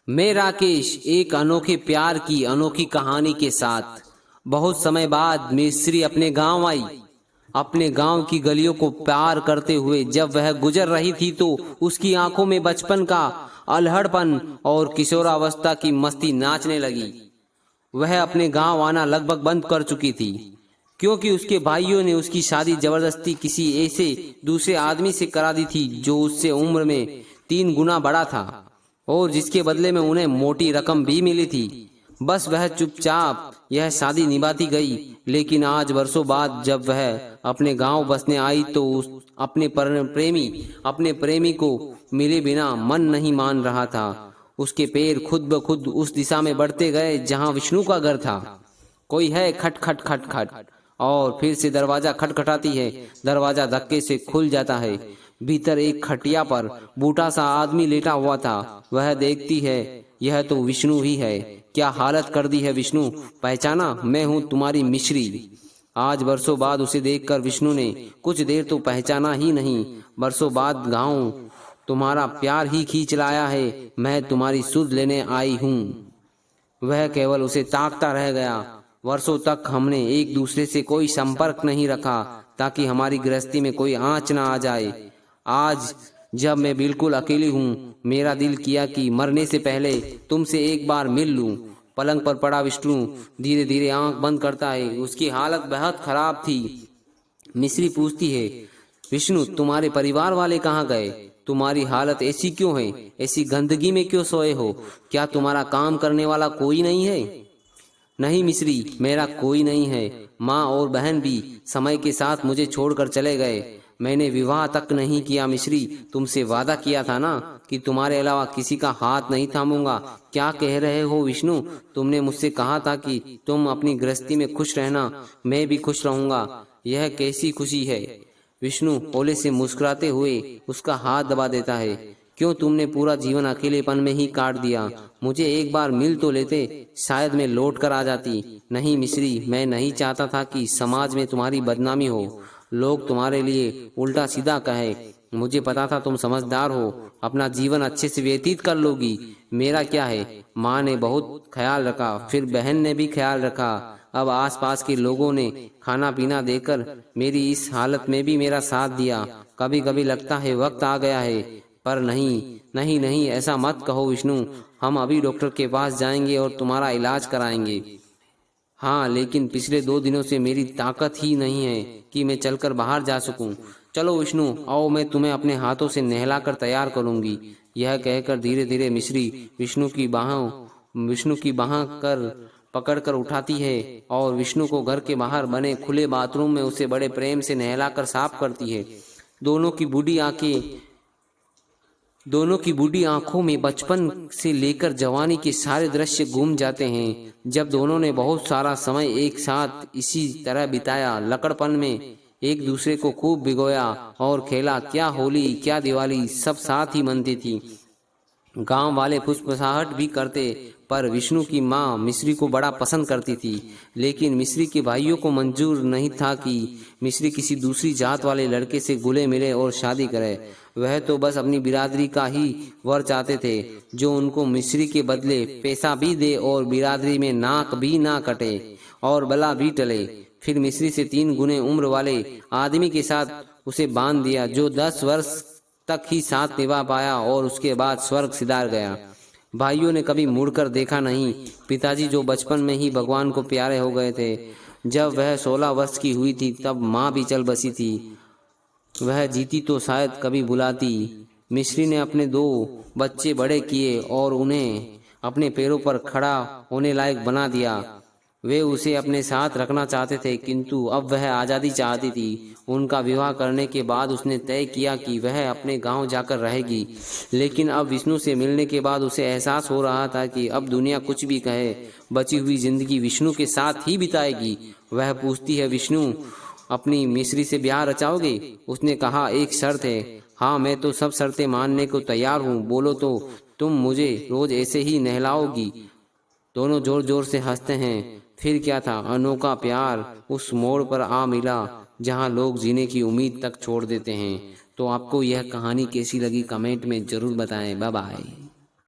मैं राकेश एक अनोखे प्यार की अनोखी कहानी के साथ। बहुत समय बाद मिस्री अपने गांव आई। अपने गांव की गलियों को पार करते हुए जब वह गुजर रही थी तो उसकी आंखों में बचपन का अल्हड़पन और किशोरावस्था की मस्ती नाचने लगी। वह अपने गांव आना लगभग बंद कर चुकी थी, क्योंकि उसके भाइयों ने उसकी शादी जबरदस्ती किसी ऐसे दूसरे आदमी से करा दी थी जो उससे उम्र में 3 गुना बड़ा था और जिसके बदले में उन्हें मोटी रकम भी मिली थी। बस वह चुपचाप यह शादी निभाती गई। लेकिन आज वर्षों बाद जब वह अपने गांव बसने आई तो अपने प्रेमी को मिले बिना मन नहीं मान रहा था। उसके पैर खुद ब खुद उस दिशा में बढ़ते गए जहां विष्णु का घर था। कोई है, खट खट खट खट, और फिर से दरवाजा खटखटाती है। दरवाजा धक्के से खुल जाता है। भीतर एक खटिया पर बूढ़ा सा आदमी लेटा हुआ था। वह देखती है, यह तो विष्णु ही है। क्या हालत कर दी है विष्णु, पहचाना? मैं हूँ तुम्हारी मिश्री। आज वर्षों बाद उसे देखकर विष्णु ने कुछ देर तो पहचाना ही नहीं। वर्षों बाद गांव तुम्हारा प्यार ही खींच लाया है। मैं तुम्हारी सुध लेने आई हूँ। वह केवल उसे ताकता रह गया। वर्षों तक हमने एक दूसरे से कोई संपर्क नहीं रखा ताकि हमारी गृहस्थी में कोई आंच ना आ जाए। आज जब मैं बिल्कुल अकेली हूँ, मेरा दिल किया कि मरने से पहले तुमसे एक बार मिल लूं। पलंग पर पड़ा विष्णु धीरे धीरे आंख बंद करता है। उसकी हालत बहुत खराब थी। मिश्री पूछती है, विष्णु तुम्हारे परिवार वाले कहाँ गए? तुम्हारी हालत ऐसी क्यों है? ऐसी गंदगी में क्यों सोए हो? क्या तुम्हारा काम करने वाला कोई नहीं है? नहीं मिश्री, मेरा कोई नहीं है। माँ और बहन भी समय के साथ मुझे छोड़कर चले गए। मैंने विवाह तक नहीं किया मिश्री। तुमसे वादा किया था ना कि तुम्हारे अलावा किसी का हाथ नहीं थामूंगा। क्या कह रहे हो विष्णु? तुमने मुझसे कहा था कि तुम अपनी गृहस्थी में खुश रहना, मैं भी खुश रहूंगा। यह कैसी खुशी है? विष्णु ओले से मुस्कुराते हुए उसका हाथ दबा देता है। क्यों तुमने पूरा जीवन अकेलेपन में ही काट दिया? मुझे एक बार मिल तो लेते, शायद मैं लौट कर आ जाती। नहीं मिश्री, मैं नहीं चाहता था कि समाज में तुम्हारी बदनामी हो, लोग तुम्हारे लिए उल्टा सीधा कहे। मुझे पता था तुम समझदार हो, अपना जीवन अच्छे से व्यतीत कर लोगी। मेरा क्या है, माँ ने बहुत ख्याल रखा, फिर बहन ने भी ख्याल रखा। अब आसपास के लोगों ने खाना पीना देकर मेरी इस हालत में भी मेरा साथ दिया। कभी कभी लगता है वक्त आ गया है, पर नहीं नहीं नहीं, ऐसा मत कहो विष्णु। हम अभी डॉक्टर के पास जाएंगे और तुम्हारा इलाज कराएंगे। हाँ, लेकिन पिछले 2 दिनों से मेरी ताकत ही नहीं है कि मैं चलकर बाहर जा सकूं। चलो विष्णु, आओ, मैं तुम्हें अपने हाथों से नहलाकर तैयार करूंगी। यह कहकर धीरे धीरे मिश्री विष्णु की बाह कर पकड़कर उठाती है और विष्णु को घर के बाहर बने खुले बाथरूम में उसे बड़े प्रेम से नहलाकर साफ करती है। दोनों की बूढ़ी आंखों में बचपन से लेकर जवानी के सारे दृश्य घूम जाते हैं, जब दोनों ने बहुत सारा समय एक साथ इसी तरह बिताया। लकड़पन में एक दूसरे को खूब भिगोया और खेला। क्या होली, क्या दिवाली, सब साथ ही मनती थी। गांव वाले फुसफुसाहट भी करते, पर विष्णु की माँ मिश्री को बड़ा पसंद करती थी। लेकिन मिश्री के भाइयों को मंजूर नहीं था कि मिश्री किसी दूसरी जात वाले लड़के से घुले मिले और शादी करे। वह तो बस अपनी बिरादरी का ही वर चाहते थे, जो उनको मिश्री के बदले पैसा भी दे और बिरादरी में नाक भी ना कटे और बला भी टले। फिर मिश्री से 3 गुने उम्र वाले आदमी के साथ उसे बांध दिया, जो 10 वर्ष तक ही साथ निभा पाया और उसके बाद स्वर्ग सिधार गया। भाइयों ने कभी मुड़कर देखा नहीं। पिताजी जो बचपन में ही भगवान को प्यारे हो गए थे, जब वह 16 वर्ष की हुई थी तब माँ भी चल बसी थी। वह जीती तो शायद कभी बुलाती। मिश्री ने अपने 2 बच्चे बड़े किए और उन्हें अपने पैरों पर खड़ा होने लायक बना दिया। वे उसे अपने साथ रखना चाहते थे, किंतु अब वह आज़ादी चाहती थी। उनका विवाह करने के बाद उसने तय किया कि वह अपने गांव जाकर रहेगी। लेकिन अब विष्णु से मिलने के बाद उसे एहसास हो रहा था कि अब दुनिया कुछ भी कहे, बची हुई जिंदगी विष्णु के साथ ही बिताएगी। वह पूछती है, विष्णु अपनी मिश्री से ब्याह रचाओगे? उसने कहा, एक शर्त है। हाँ, मैं तो सब शर्तें मानने को तैयार हूँ। बोलो तो तुम मुझे रोज ऐसे ही नहलाओगी? दोनों जोर जोर से हंसते हैं। फिर क्या था, अनोखा प्यार उस मोड़ पर आ मिला जहां लोग जीने की उम्मीद तक छोड़ देते हैं। तो आपको यह कहानी कैसी लगी कमेंट में जरूर बताएं। Bye bye.